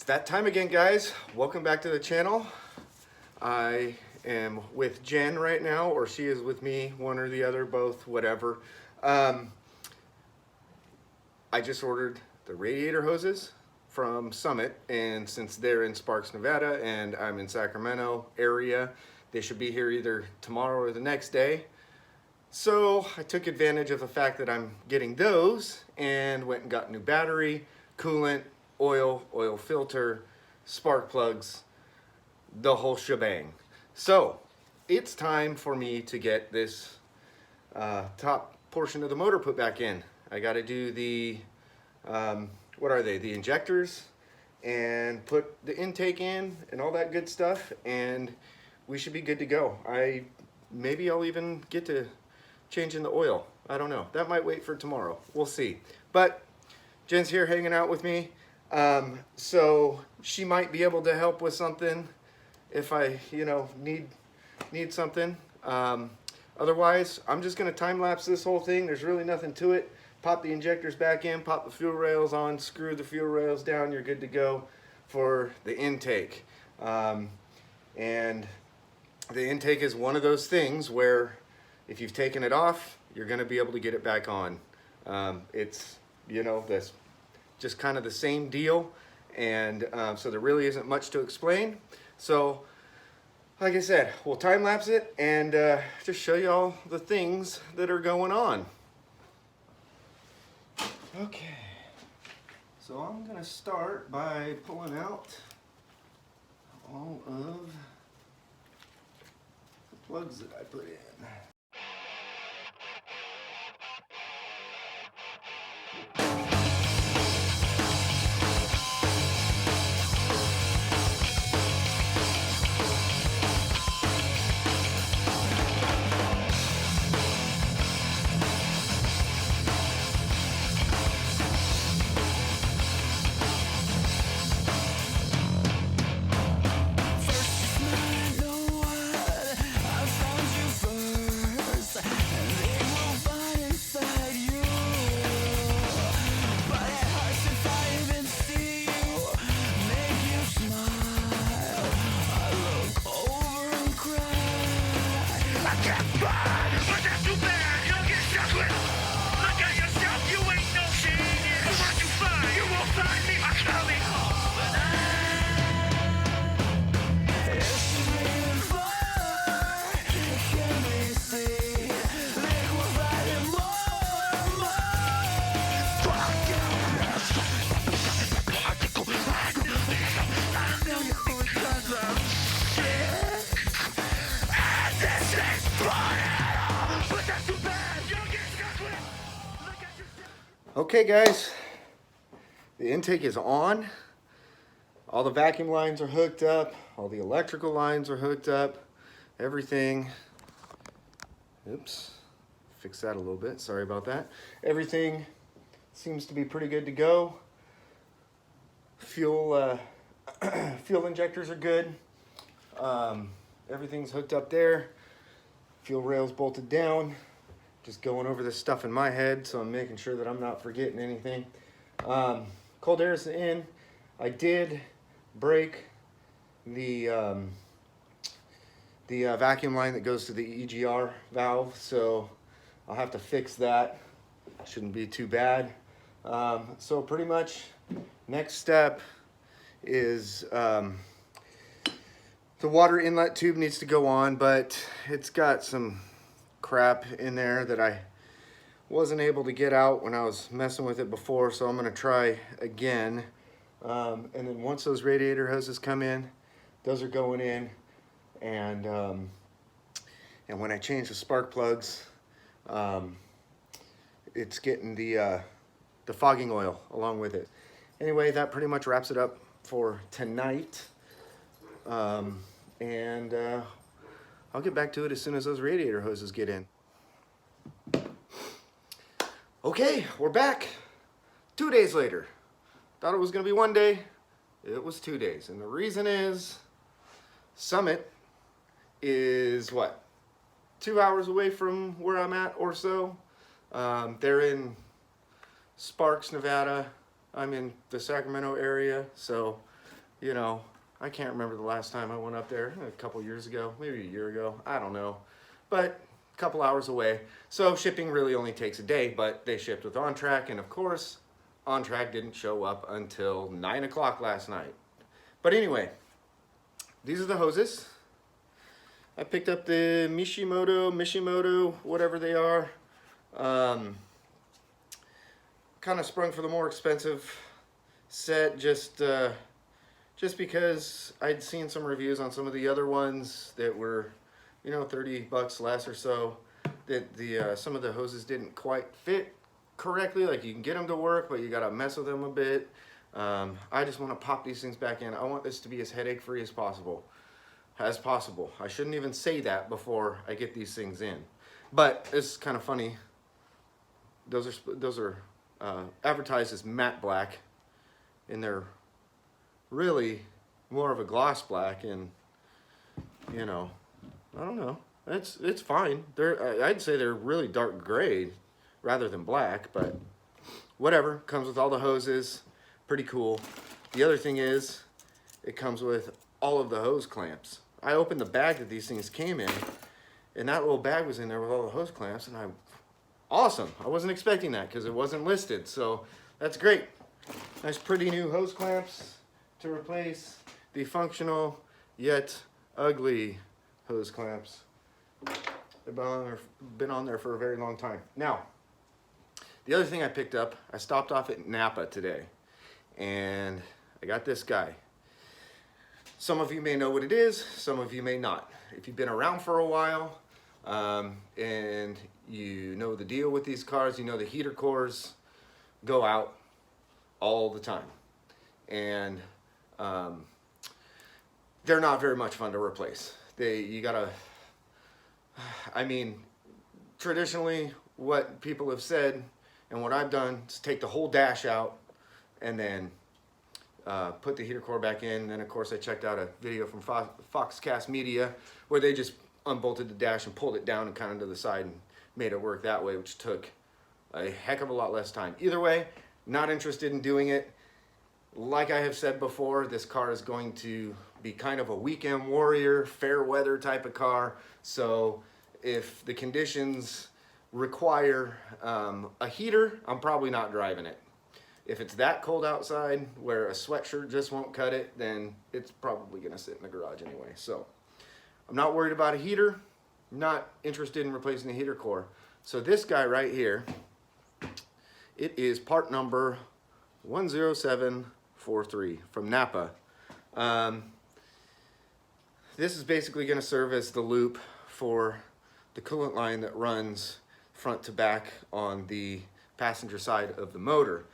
that time again, guys. Welcome back to the channel. I am with Jen right now, or she is with me, one or the other, both, whatever. I just ordered the radiator hoses from Summit, and since they're in Sparks, Nevada, and I'm in Sacramento area, they should be here either tomorrow or the next day. So I took advantage of the fact that I'm getting those and went and got new battery, coolant, oil filter, spark plugs, the whole shebang. So it's time for me to get this top portion of the motor put back in. I got to do the, what are they? The injectors, and put the intake in and all that good stuff, and we should be good to go. Maybe I'll even get to changing the oil. I don't know. That might wait for tomorrow. We'll see. But Jen's here hanging out with me. So she might be able to help with something if I, need something. Otherwise, I'm just going to time lapse this whole thing. There's really nothing to it. Pop the injectors back in, pop the fuel rails on, screw the fuel rails down. You're good to go for the intake. And the intake is one of those things where if you've taken it off, you're going to be able to get it back on. It's, that's just kind of the same deal, and so there really isn't much to explain. So like I said, we'll time lapse it and just show you all the things that are going on. Okay, so I'm gonna start by pulling out all of the plugs that I put in. Okay guys, the intake is on. All the vacuum lines are hooked up. All the electrical lines are hooked up. Everything, oops, fix that a little bit, sorry about that. Everything seems to be pretty good to go. Fuel injectors are good. Everything's hooked up there. Fuel rails bolted down. Just going over this stuff in my head, so I'm making sure that I'm not forgetting anything. Cold air is in. I did break the vacuum line that goes to the EGR valve, so I'll have to fix that. Shouldn't be too bad. So pretty much next step is the water inlet tube needs to go on, but it's got some crap in there that I wasn't able to get out when I was messing with it before, so I'm going to try again. And then once those radiator hoses come in, those are going in, and when I change the spark plugs, it's getting the fogging oil along with it. Anyway, that pretty much wraps it up for tonight, and I'll get back to it as soon as those radiator hoses get in. Okay, we're back. 2 days later. Thought it was gonna be 1 day. It was 2 days. And the reason is Summit is what? 2 hours away from where I'm at or so. They're in Sparks, Nevada. I'm in the Sacramento area. So You know, I can't remember the last time I went up there, a couple years ago, maybe a year ago, I don't know. But a couple hours away. So shipping really only takes a day, but they shipped with OnTrack, and of course, OnTrack didn't show up until 9 o'clock last night. But anyway, these are the hoses. I picked up the Mishimoto, whatever they are. Kind of sprung for the more expensive set, just because I'd seen some reviews on some of the other ones that were, you know, $30 less or so. That the some of the hoses didn't quite fit correctly. Like, you can get them to work, but you gotta mess with them a bit. I just want to pop these things back in. I want this to be as headache free as possible. I shouldn't even say that before I get these things in. But it's kind of funny. Those are advertised as matte black, and they're really more of a gloss black. And you know, I don't know. It's fine. I'd say they're really dark gray rather than black, but whatever. Comes with all the hoses. Pretty cool. The other thing is, it comes with all of the hose clamps. I opened the bag that these things came in, and that little bag was in there with all the hose clamps, and awesome. I wasn't expecting that because it wasn't listed, so that's great. Nice pretty new hose clamps to replace the functional yet ugly hose clamps. They've been on there for a very long time. Now, the other thing I picked up, I stopped off at Napa today, and I got this guy. Some of you may know what it is, some of you may not. If you've been around for a while, and you know the deal with these cars, you know the heater cores go out all the time. And they're not very much fun to replace. Traditionally what people have said and what I've done is take the whole dash out and then put the heater core back in. And then of course I checked out a video from Foxcast Media where they just unbolted the dash and pulled it down and kind of to the side and made it work that way, which took a heck of a lot less time. Either way, not interested in doing it. Like I have said before, this car is going to be kind of a weekend warrior, fair weather type of car. So if the conditions require a heater, I'm probably not driving it. If it's that cold outside where a sweatshirt just won't cut it, then it's probably gonna sit in the garage anyway. So I'm not worried about a heater, not interested in replacing the heater core. So this guy right here, it is part number 10743 from Napa. This is basically gonna serve as the loop for the coolant line that runs front to back on the passenger side of the motor.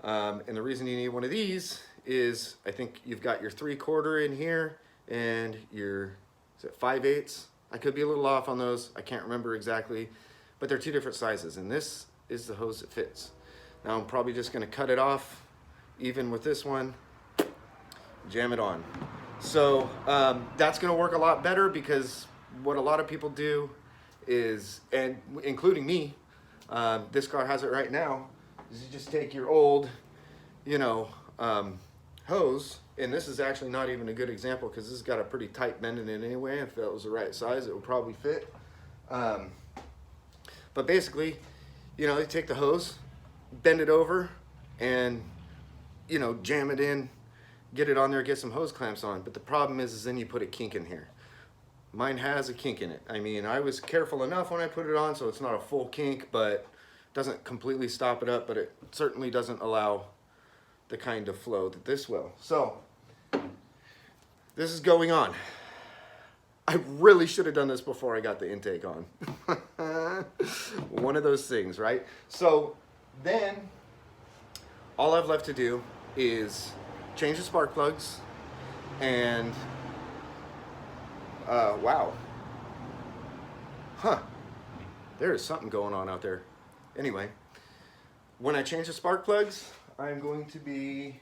And the reason you need one of these is I think you've got your 3/4 in here and your, is it 5/8? I could be a little off on those. I can't remember exactly, but they're two different sizes, and this is the hose that fits. Now I'm probably just gonna cut it off, even with this one, jam it on. So that's gonna work a lot better, because what a lot of people do is, and including me, this car has it right now, is you just take your old, hose, and this is actually not even a good example because this has got a pretty tight bend in it anyway. If that was the right size, it would probably fit. But basically, you take the hose, bend it over, and jam it in, get it on there, get some hose clamps on. But the problem is then you put a kink in here. Mine has a kink in it. I mean, I was careful enough when I put it on, so it's not a full kink, but doesn't completely stop it up, but it certainly doesn't allow the kind of flow that this will. So this is going on. I really should have done this before I got the intake on. One of those things, right? So then all I've left to do is change the spark plugs, and wow. There is something going on out there. Anyway, when I change the spark plugs, I'm going to be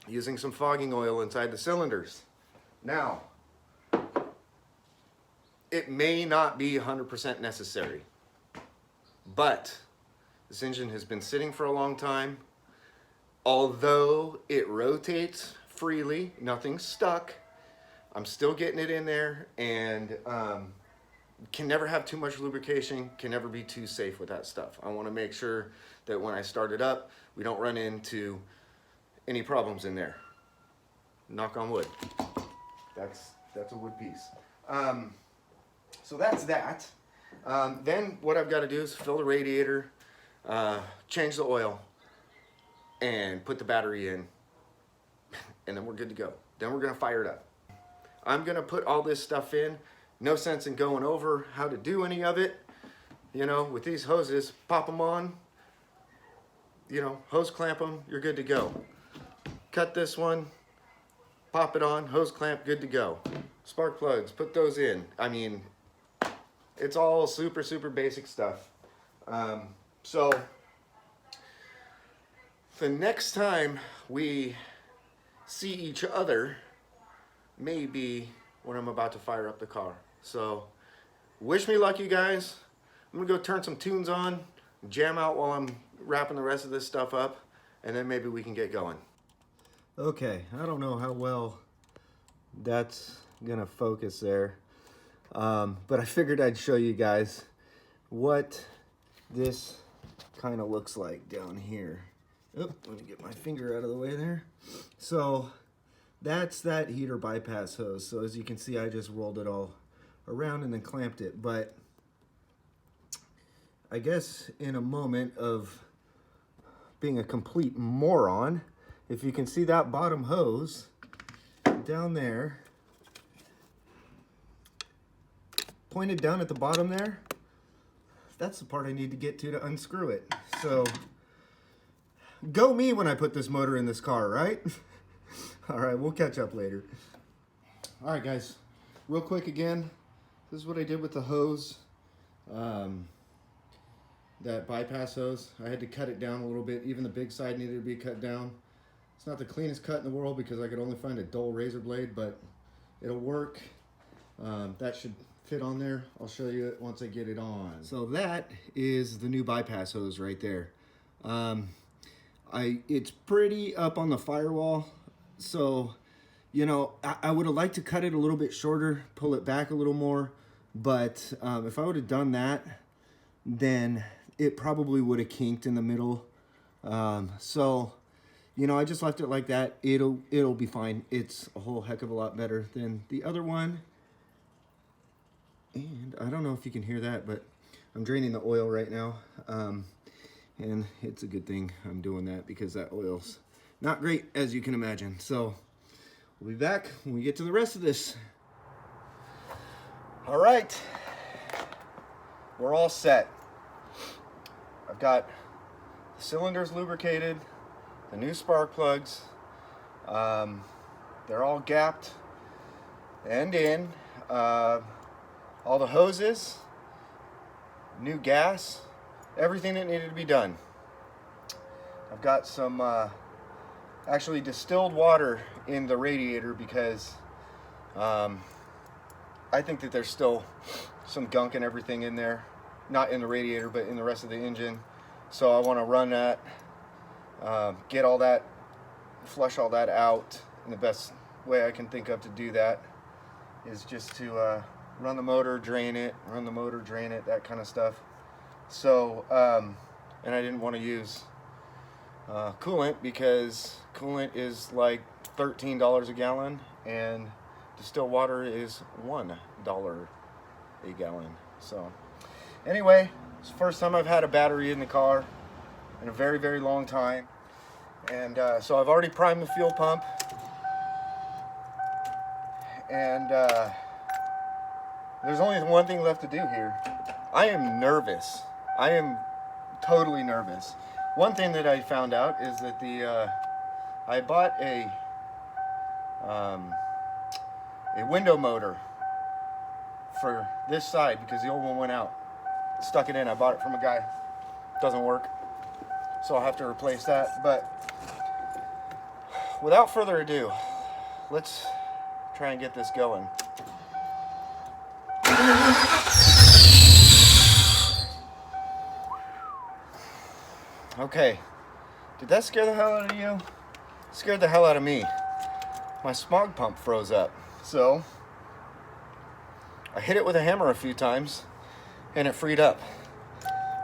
using some fogging oil inside the cylinders. Now, it may not be 100% necessary, but this engine has been sitting for a long time. Although it rotates freely, nothing's stuck. I'm still getting it in there, and can never have too much lubrication, can never be too safe with that stuff. I want to make sure that when I start it up, we don't run into any problems in there. Knock on wood. That's a wood piece. So that's that. Then what I've got to do is fill the radiator, change the oil, and put the battery in, and then we're good to go. Then we're going to fire it up. I'm going to put all this stuff in. No sense in going over how to do any of it. You know, with these hoses, pop them on, you know, hose clamp them, you're good to go. Cut this one, pop it on, hose clamp, good to go. Spark plugs, put those in. I mean, it's all super, super basic stuff. So the next time we see each other may be when I'm about to fire up the car. So wish me luck, you guys. I'm gonna go turn some tunes on, jam out while I'm wrapping the rest of this stuff up, and then maybe we can get going. Okay, I don't know how well that's gonna focus there, but I figured I'd show you guys what this kind of looks like down here. Oh, let me get my finger out of the way there. So that's that heater bypass hose. So as you can see, I just rolled it all around and then clamped it. But I guess in a moment of being a complete moron, if you can see that bottom hose down there, pointed down at the bottom there, that's the part I need to get to unscrew it. So go me when I put this motor in this car, right? All right, we'll catch up later. All right, guys, real quick again, this is what I did with the hose, that bypass hose. I had to cut it down a little bit. Even the big side needed to be cut down. It's not the cleanest cut in the world because I could only find a dull razor blade, but it'll work. That should fit on there. I'll show you it once I get it on. So that is the new bypass hose right there. It's pretty up on the firewall. So, you know, I would have liked to cut it a little bit shorter, pull it back a little more, but if I would have done that, then it probably would have kinked in the middle. So, you know, I just left it like that. It'll be fine. It's a whole heck of a lot better than the other one. And I don't know if you can hear that, but I'm draining the oil right now. And it's a good thing I'm doing that because that oil's not great, as you can imagine. So we'll be back when we get to the rest of this. All right, we're all set. I've got the cylinders lubricated, the new spark plugs. They're all gapped and in. All the hoses, new gas, everything that needed to be done. I've got some actually distilled water in the radiator because I think that there's still some gunk and everything in there. Not in the radiator, but in the rest of the engine. So I want to run that, get all that, flush all that out. And the best way I can think of to do that is just to run the motor, drain it, that kind of stuff. So, and I didn't want to use coolant because coolant is like $13 a gallon and distilled water is $1 a gallon. So anyway, it's the first time I've had a battery in the car in a very, very long time. And so I've already primed the fuel pump. And there's only one thing left to do here. I am nervous. I am totally nervous. One thing that I found out is that I bought a window motor for this side because the old one went out. Stuck it in. I bought it from a guy. Doesn't work. So I'll have to replace that. But without further ado, let's try and get this going. Okay, did that scare the hell out of you? It scared the hell out of me. my smog pump froze up. So I hit it with a hammer a few times and it freed up.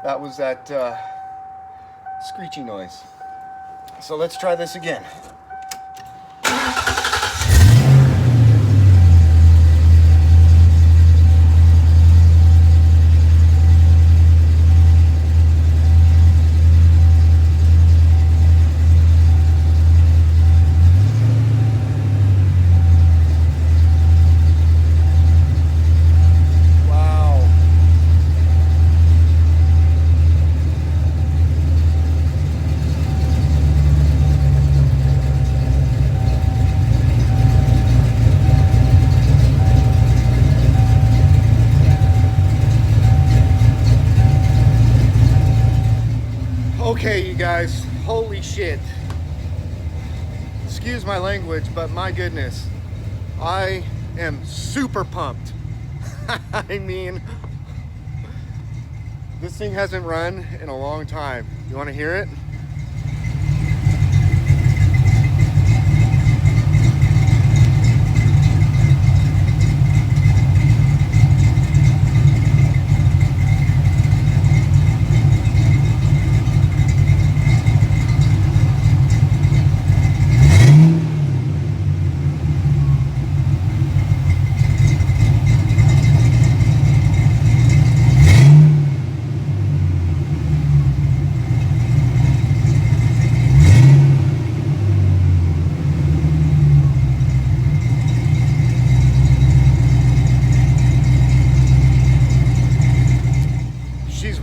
That was that screechy noise. So let's try this again. Okay, you guys, holy shit. Excuse my language, but my goodness, I am super pumped. I mean, this thing hasn't run in a long time. You want to hear it?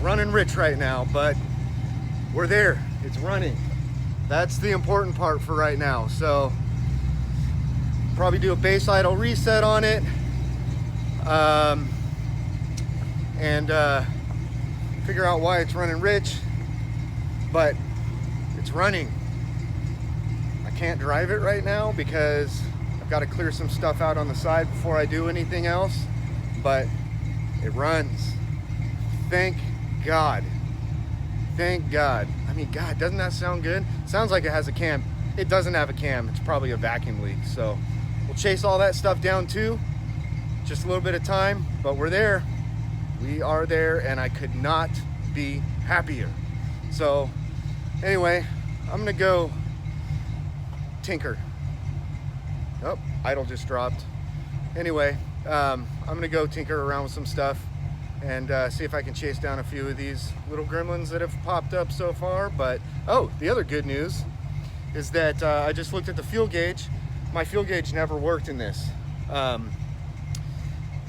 Running rich right now, but we're there. It's running. That's the important part for right now. So probably do a base idle reset on it, and figure out why it's running rich, but it's running. I can't drive it right now because I've got to clear some stuff out on the side before I do anything else, but it runs. Thank God. Thank God. I mean, God, doesn't that sound good? Sounds like it has a cam. It doesn't have a cam. It's probably a vacuum leak. So we'll chase all that stuff down too. Just a little bit of time, but we're there. We are there, and I could not be happier. So anyway, I'm gonna go tinker. Oh, idle just dropped. Anyway, I'm gonna go tinker around with some stuff and see if I can chase down a few of these little gremlins that have popped up so far. But oh, the other good news is that I just looked at the fuel gauge. My fuel gauge never worked in this, and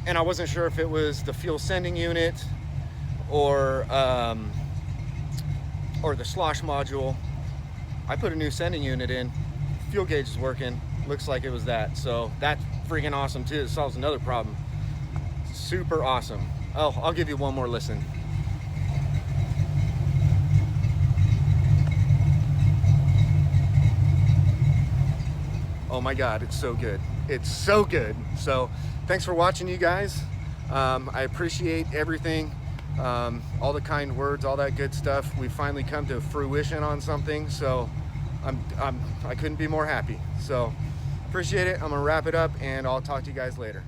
I wasn't sure if it was the fuel sending unit or the slosh module. I put a new sending unit in, fuel gauge is working, looks like it was that. So that's freaking awesome too. It solves another problem. Super awesome. Oh, I'll give you one more listen. Oh my God, it's so good. It's so good. So thanks for watching, you guys. I appreciate everything, all the kind words, all that good stuff. We finally come to fruition on something, so I couldn't be more happy. So appreciate it. I'm gonna wrap it up, and I'll talk to you guys later.